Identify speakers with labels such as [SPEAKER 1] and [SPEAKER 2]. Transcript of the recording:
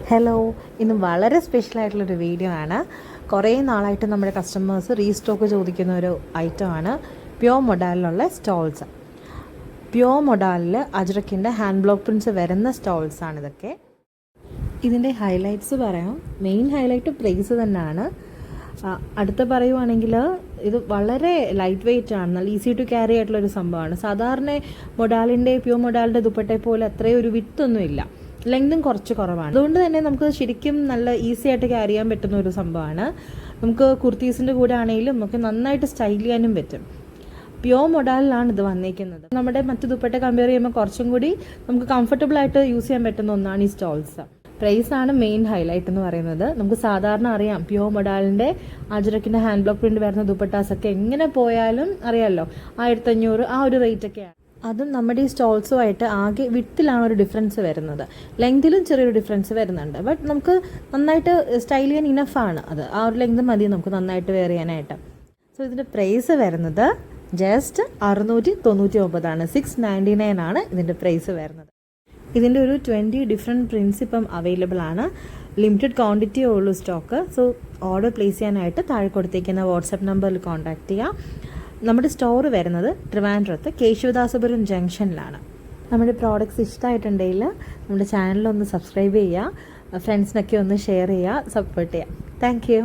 [SPEAKER 1] Hello, ഇന്ന് വളരെ സ്പെഷ്യലായിട്ടുള്ളൊരു video ആണ്. കുറേ നാളായിട്ട് നമ്മുടെ കസ്റ്റമേഴ്സ് റീസ്റ്റോക്ക് ചോദിക്കുന്ന ഒരു ഐറ്റമാണ് പ്യോർ മൊഡാലിലുള്ള സ്റ്റോൾസ്. പ്യോർ മൊഡാലിൽ അജ്രക്കിൻ്റെ ഹാൻഡ് ബ്ലോക്ക് പ്രിൻറ്റ്സ് വരുന്ന സ്റ്റോൾസാണ് ഇതൊക്കെ. ഇതിൻ്റെ ഹൈലൈറ്റ്സ് പറയാം. മെയിൻ ഹൈലൈറ്റ് പ്രൈസ് തന്നെയാണ്. അടുത്ത് പറയുവാണെങ്കിൽ ഇത് വളരെ ലൈറ്റ് വെയ്റ്റ് ആണ്, നല്ല ഈസി ടു ക്യാരി ആയിട്ടുള്ളൊരു സംഭവമാണ്. സാധാരണ മൊഡാലിൻ്റെ പ്യോർ മൊഡാലിൻ്റെ ദുപ്പട്ടയെ പോലെ അത്രയും ഒരു വിത്തൊന്നുമില്ല, ലെങ്തും കുറച്ച് കുറവാണ്. അതുകൊണ്ട് തന്നെ നമുക്ക് ശരിക്കും നല്ല ഈസി ആയിട്ട് ക്യാരി ചെയ്യാൻ പറ്റുന്ന ഒരു സംഭവമാണ്. നമുക്ക് കുർത്തീസിൻ്റെ കൂടെ ആണെങ്കിലും നമുക്ക് നന്നായിട്ട് സ്റ്റൈൽ ചെയ്യാനും പറ്റും. പ്യോർ മൊഡാലിലാണ് ഇത് വന്നിരിക്കുന്നത്. നമ്മുടെ മറ്റു ദുപ്പട്ട കമ്പയർ ചെയ്യുമ്പോൾ കുറച്ചും കൂടി നമുക്ക് കംഫർട്ടബിൾ ആയിട്ട് യൂസ് ചെയ്യാൻ പറ്റുന്ന ഒന്നാണ് ഈ സ്റ്റോൾസ്. പ്രൈസാണ് മെയിൻ ഹൈലൈറ്റ് എന്ന് പറയുന്നത്. നമുക്ക് സാധാരണ അറിയാം പ്യോർ മൊഡാലിൻ്റെ അജ്രക്കിൻ്റെ ഹാൻഡ് ബ്ലോക്ക് പ്രിന്റ് വരുന്ന ദുപ്പട്ടാസൊക്കെ എങ്ങനെ പോയാലും അറിയാമല്ലോ 1500 ആ ഒരു റേറ്റൊക്കെയാണ്. അതും നമ്മുടെ ഈ സ്റ്റോൾസുമായിട്ട് ആകെ വിട്ടിലാണ് ഒരു ഡിഫറൻസ് വരുന്നത്. ലെങ്തിലും ചെറിയൊരു ഡിഫറൻസ് വരുന്നുണ്ട്. ബട്ട് നമുക്ക് നന്നായിട്ട് സ്റ്റൈൽ ചെയ്യാൻ ഇനഫാണ് അത്. ആ ഒരു ലെങ്ത് മതി നമുക്ക് നന്നായിട്ട് വെയർ ചെയ്യാനായിട്ട്. സോ ഇതിൻ്റെ പ്രൈസ് വരുന്നത് ജസ്റ്റ് 699 699 ആണ് ഇതിൻ്റെ പ്രൈസ് വരുന്നത്. ഇതിൻ്റെ ഒരു 20 ഡിഫറെൻറ്റ് പ്രിൻറ്റ്സ് ഇപ്പം അവൈലബിൾ ആണ്. ലിമിറ്റഡ് ക്വാണ്ടിറ്റിയേ ഉള്ളൂ സ്റ്റോക്ക്. സോ ഓർഡർ പ്ലേസ് ചെയ്യാനായിട്ട് താഴെ കൊടുത്തേക്കുന്ന വാട്സപ്പ് നമ്പറിൽ കോൺടാക്റ്റ് ചെയ്യാം. നമ്മുടെ സ്റ്റോർ വരുന്നത് ട്രിവാൻഡ്രത്ത് കേശവദാസപുരം ജംഗ്ഷനിലാണ്. നമ്മുടെ പ്രോഡക്റ്റ്സ് ഇഷ്ടമായിട്ടുണ്ടെങ്കിൽ നമ്മുടെ ചാനലൊന്ന് സബ്സ്ക്രൈബ് ചെയ്യുക, ഫ്രണ്ട്സിനൊക്കെ ഒന്ന് ഷെയർ ചെയ്യുക, സപ്പോർട്ട് ചെയ്യുക. Thank you.